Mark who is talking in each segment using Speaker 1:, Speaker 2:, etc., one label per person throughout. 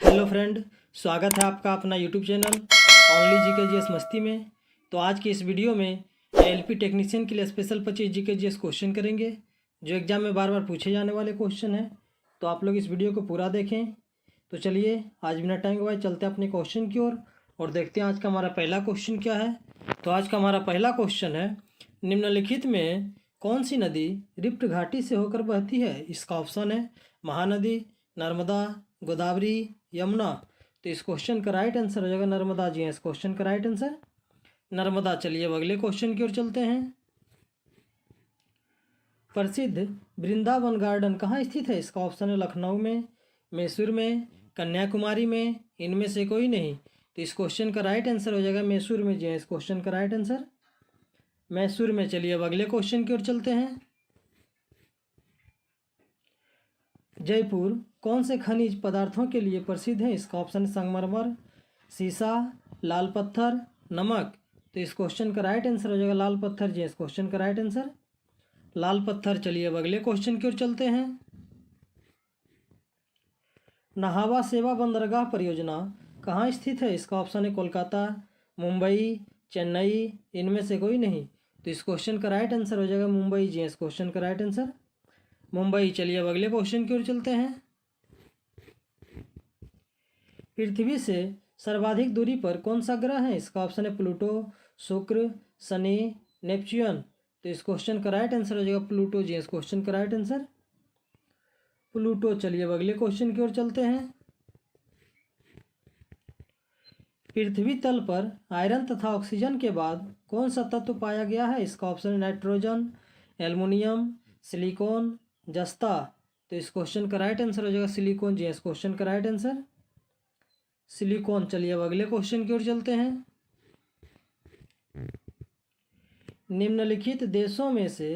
Speaker 1: Hello friend, स्वागत है आपका अपना YouTube channel only GK GS मस्ती में। तो आज की इस वीडियो में एलपी टेक्नीशियन के लिए स्पेशल 25 जीके जीएस क्वेश्चन करेंगे, जो एग्जाम में बार बार पूछे जाने वाले क्वेश्चन हैं। तो आप लोग इस वीडियो को पूरा देखें। तो चलिए आज बिना टाइम गवाए चलते हैं अपने क्वेश्चन की ओर और देखते हैं आज का हमारा पहला क्वेश्चन क्या है। तो आज का हमारा पहला क्वेश्चन है, निम्नलिखित में कौन सी नदी रिफ्ट घाटी से होकर बहती है। इसका ऑप्शन है महानदी, नर्मदा, गोदावरी, यमुना। तो इस क्वेश्चन का राइट आंसर हो जाएगा नर्मदा जी है इस क्वेश्चन का राइट आंसर नर्मदा। चलिए अब अगले क्वेश्चन की ओर चलते हैं। प्रसिद्ध वृंदावन गार्डन कहाँ स्थित है। इसका ऑप्शन है लखनऊ में, मैसूर में, कन्याकुमारी में, इनमें से कोई नहीं। तो इस क्वेश्चन का राइट आंसर हो जाएगा मैसूर में जी है इस क्वेश्चन का राइट आंसर मैसूर में। चलिए अब अगले क्वेश्चन की ओर चलते हैं। जयपुर कौन से खनिज पदार्थों के लिए प्रसिद्ध है। इसका ऑप्शन है संगमरमर, सीसा, लाल पत्थर, नमक। तो इस क्वेश्चन का राइट आंसर हो जाएगा लाल पत्थर जी इस क्वेश्चन का राइट आंसर लाल पत्थर। चलिए अब अगले क्वेश्चन की ओर चलते हैं। नहावा सेवा बंदरगाह परियोजना कहाँ स्थित है। इसका ऑप्शन है कोलकाता, मुंबई, चेन्नई, इनमें से कोई नहीं। तो इस क्वेश्चन का राइट आंसर हो जाएगा मुंबई जी इस क्वेश्चन का राइट आंसर मुंबई। चलिए अब अगले क्वेश्चन की ओर चलते हैं। पृथ्वी से सर्वाधिक दूरी पर कौन सा ग्रह है। इसका ऑप्शन है प्लूटो, शुक्र, शनि, नेपच्यून। तो इस क्वेश्चन का राइट आंसर हो जाएगा प्लूटो जी इस क्वेश्चन का राइट आंसर प्लूटो। चलिए अब अगले क्वेश्चन की ओर चलते हैं। पृथ्वी तल पर आयरन तथा ऑक्सीजन के बाद कौन सा तत्व पाया गया है। इसका ऑप्शन है नाइट्रोजन, एल्युमिनियम, सिलिकॉन, जस्ता। तो इस क्वेश्चन का राइट आंसर हो जाएगा सिलिकॉन जी इस क्वेश्चन का राइट आंसर सिलिकॉन। चलिए अब अगले क्वेश्चन की ओर चलते हैं। निम्नलिखित देशों में से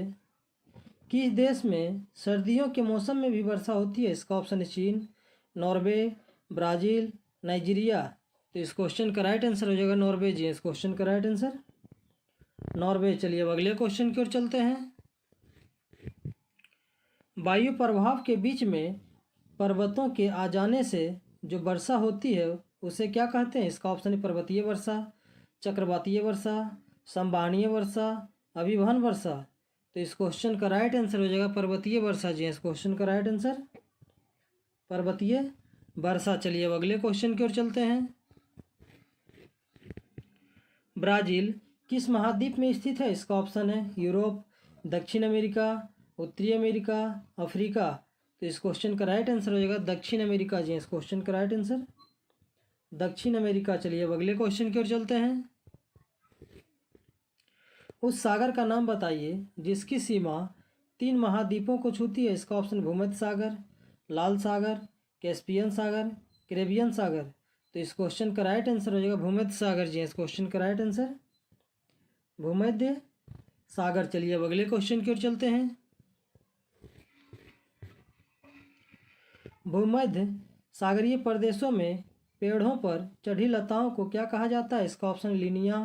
Speaker 1: किस देश में सर्दियों के मौसम में भी वर्षा होती है। इसका ऑप्शन है चीन, नॉर्वे, ब्राज़ील, नाइजीरिया। तो इस क्वेश्चन का राइट आंसर हो जाएगा नॉर्वे जी इस क्वेश्चन का राइट आंसर नॉर्वे। चलिए अब अगले क्वेश्चन की ओर चलते हैं। वायु प्रभाव के बीच में पर्वतों के आ जाने से जो वर्षा होती है उसे क्या कहते हैं। इसका ऑप्शन है पर्वतीय वर्षा, चक्रवातीय वर्षा, संवहनीय वर्षा, अभिवहन वर्षा। तो इस क्वेश्चन का राइट आंसर हो जाएगा पर्वतीय वर्षा जी इस क्वेश्चन का राइट आंसर पर्वतीय वर्षा। चलिए अब अगले क्वेश्चन की ओर चलते हैं। ब्राज़ील किस महाद्वीप में स्थित है। इसका ऑप्शन है यूरोप, दक्षिण अमेरिका, उत्तरी अमेरिका, अफ्रीका। तो इस क्वेश्चन का राइट आंसर हो जाएगा दक्षिण अमेरिका जी इस क्वेश्चन का राइट आंसर दक्षिण अमेरिका। चलिए अब अगले क्वेश्चन की ओर चलते हैं। उस सागर का नाम बताइए जिसकी सीमा 3 महाद्वीपों को छूती है। इसका ऑप्शन भूमध्य सागर, लाल सागर, कैस्पियन सागर, कैरेबियन सागर। तो इस क्वेश्चन का राइट आंसर हो जाएगा भूमध्य सागर जी इस क्वेश्चन का राइट आंसर भूमध्य सागर। चलिए अब अगले क्वेश्चन की ओर चलते हैं। भूमध्य सागरीय प्रदेशों में पेड़ों पर चढ़ी लताओं को क्या कहा जाता है। इसका ऑप्शन लिनिया,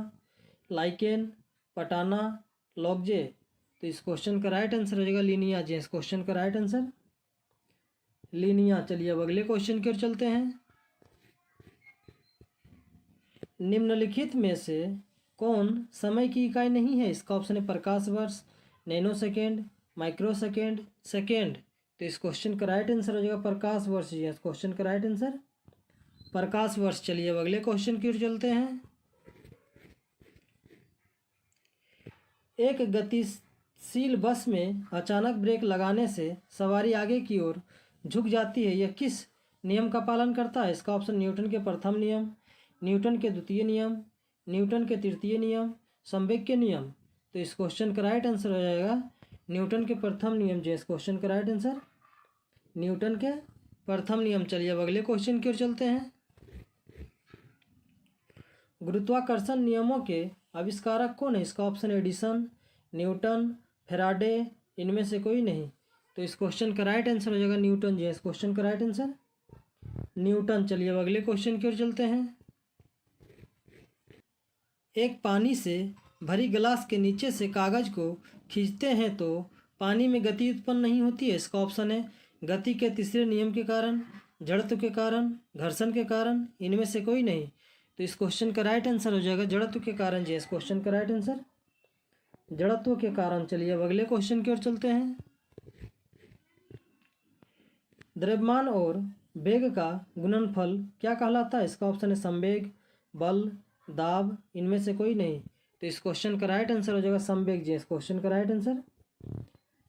Speaker 1: लाइकेन, पटाना, लॉगजे। तो इस क्वेश्चन का राइट आंसर हो जाएगा लिनिया जी इस क्वेश्चन का राइट आंसर लिनिया। चलिए अब अगले क्वेश्चन की ओर चलते हैं। निम्नलिखित में से कौन समय की इकाई नहीं है। इसका ऑप्शन है प्रकाश वर्ष, nano second, micro second, second. तो इस क्वेश्चन का राइट आंसर हो जाएगा प्रकाश वर्ष जी इस क्वेश्चन का राइट आंसर प्रकाश वर्ष। चलिए अब अगले क्वेश्चन की ओर चलते हैं। एक गतिशील बस में अचानक ब्रेक लगाने से सवारी आगे की ओर झुक जाती है। यह किस नियम का पालन करता है। इसका ऑप्शन न्यूटन के प्रथम नियम, न्यूटन के द्वितीय नियम, न्यूटन के तृतीय नियम, संवेग के नियम। तो इस क्वेश्चन का राइट आंसर हो जाएगा न्यूटन के प्रथम नियम जी इस क्वेश्चन का राइट आंसर न्यूटन के प्रथम नियम। चलिए अब अगले क्वेश्चन की ओर चलते हैं। गुरुत्वाकर्षण नियमों के आविष्कारक कौन है। इसका ऑप्शन एडिसन, न्यूटन, फेराडे, इनमें से कोई नहीं। तो इस क्वेश्चन का राइट आंसर हो जाएगा न्यूटन जी इस क्वेश्चन का राइट आंसर न्यूटन। चलिए अब अगले क्वेश्चन की ओर चलते हैं। एक पानी से भरी गिलास के नीचे से कागज को खींचते हैं तो पानी में गति उत्पन्न नहीं होती है। इसका ऑप्शन है गति के तीसरे नियम के कारण, जड़त्व के कारण, घर्षण के कारण, इनमें से कोई नहीं। तो इस क्वेश्चन का राइट आंसर हो जाएगा जड़त्व के कारण जी। इस क्वेश्चन का राइट आंसर जड़त्व के कारण। चलिए अब अगले क्वेश्चन की ओर चलते हैं। द्रव्यमान और वेग का गुणनफल क्या कहलाता है? इसका ऑप्शन है संवेग, बल, दाब, इनमें से कोई नहीं। तो इस क्वेश्चन का राइट आंसर हो जाएगा संवेग जी। इस क्वेश्चन का राइट आंसर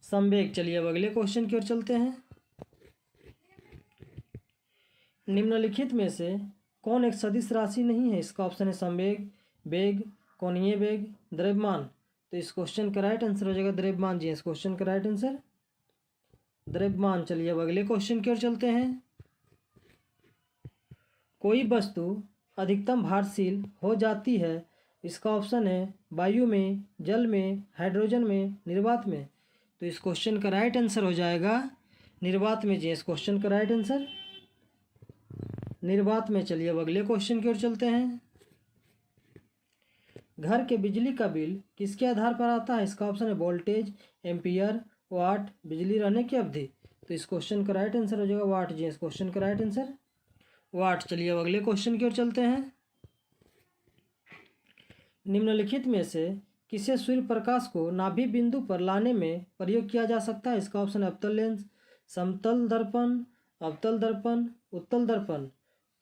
Speaker 1: संवेग। चलिए अब अगले क्वेश्चन की ओर चलते हैं। निम्नलिखित में से कौन एक सदिश राशि नहीं है? इसका ऑप्शन है संवेग, वेग, कोणीय वेग, द्रव्यमान। तो इस क्वेश्चन का राइट आंसर हो जाएगा द्रव्यमान जी। इस क्वेश्चन का राइट आंसर द्रव्यमान। चलिए अब अगले क्वेश्चन की ओर चलते हैं। कोई वस्तु अधिकतम भारशील हो जाती है, इसका ऑप्शन है वायु में, जल में, हाइड्रोजन में, निर्वात में। तो इस क्वेश्चन का राइट आंसर हो जाएगा निर्वात में जी। इस क्वेश्चन का राइट आंसर निर्वात में। चलिए अब अगले क्वेश्चन की ओर चलते हैं। घर के बिजली का बिल किसके आधार पर आता है? इसका ऑप्शन है वोल्टेज, एम्पियर, वाट, बिजली रहने की अवधि। तो इस क्वेश्चन का राइट आंसर हो जाएगा वाट जी। इस क्वेश्चन का राइट आंसर वाट। चलिए अब अगले क्वेश्चन की ओर चलते हैं। निम्नलिखित में से किसे सूर्य प्रकाश को नाभि बिंदु पर लाने में प्रयोग किया जा सकता है? इसका ऑप्शन है अवतल लेंस, समतल दर्पण, अवतल दर्पण, उत्तल दर्पण।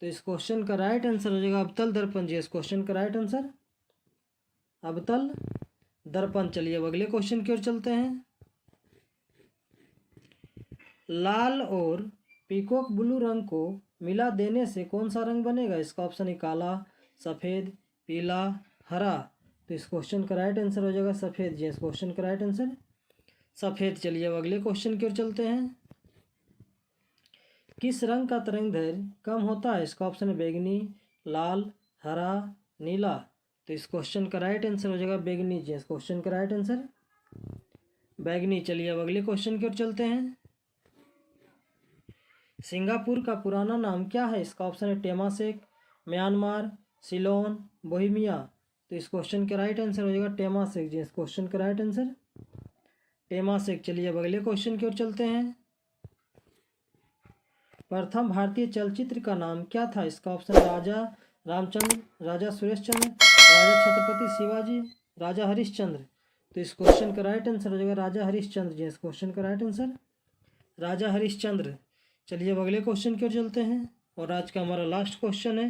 Speaker 1: तो इस क्वेश्चन का राइट आंसर हो जाएगा अवतल दर्पण जी। इस क्वेश्चन का राइट आंसर अवतल दर्पण। चलिए अब अगले क्वेश्चन की ओर चलते हैं। लाल और पीकॉक ब्लू रंग को मिला देने से कौन सा रंग बनेगा? इसका ऑप्शन है काला, सफ़ेद, पीला, हरा। तो इस क्वेश्चन का राइट आंसर हो जाएगा सफ़ेद जी। इस क्वेश्चन का राइट आंसर सफ़ेद। चलिए अब अगले क्वेश्चन की ओर चलते हैं। किस रंग का तरंगदैर्घ्य कम होता है? इसका ऑप्शन है बैगनी, लाल, हरा, नीला। तो इस क्वेश्चन का राइट आंसर हो जाएगा बैगनी जी। इस क्वेश्चन का राइट आंसर बैगनी। चलिए अब अगले क्वेश्चन की ओर चलते हैं। सिंगापुर का पुराना नाम क्या है? इसका ऑप्शन है टेमासेक, म्यांमार, सिलोन, बोहिमिया। तो इस क्वेश्चन का राइट आंसर हो जाएगा टेमासेक जी। इस क्वेश्चन का राइट आंसर टेमासेक। चलिए अब अगले क्वेश्चन की ओर चलते हैं। प्रथम भारतीय चलचित्र का नाम क्या था? इसका ऑप्शन राजा रामचंद्र, राजा सुरेश चंद्र, राजा छत्रपति शिवाजी, राजा हरिश्चंद्र। तो इस क्वेश्चन का राइट आंसर हो जाएगा राजा हरिश्चंद्र जी। इस क्वेश्चन का राइट आंसर राजा हरिश्चंद्र। चलिए अब अगले क्वेश्चन की ओर चलते हैं और आज का हमारा लास्ट क्वेश्चन है।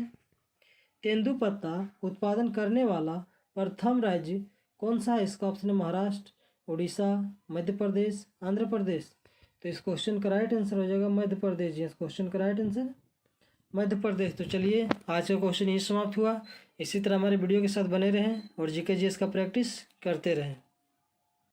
Speaker 1: तेंदुपत्ता उत्पादन करने वाला प्रथम राज्य कौन सा है? इसका ऑप्शन है महाराष्ट्र, उड़ीसा, मध्य प्रदेश, आंध्र प्रदेश। तो इस क्वेश्चन का राइट आंसर हो जाएगा मध्य प्रदेश जी। इस क्वेश्चन का राइट आंसर मध्य प्रदेश। तो चलिए आज का क्वेश्चन यही समाप्त हुआ। इसी तरह हमारे वीडियो के साथ बने रहें और जीके जीएस का प्रैक्टिस करते रहें।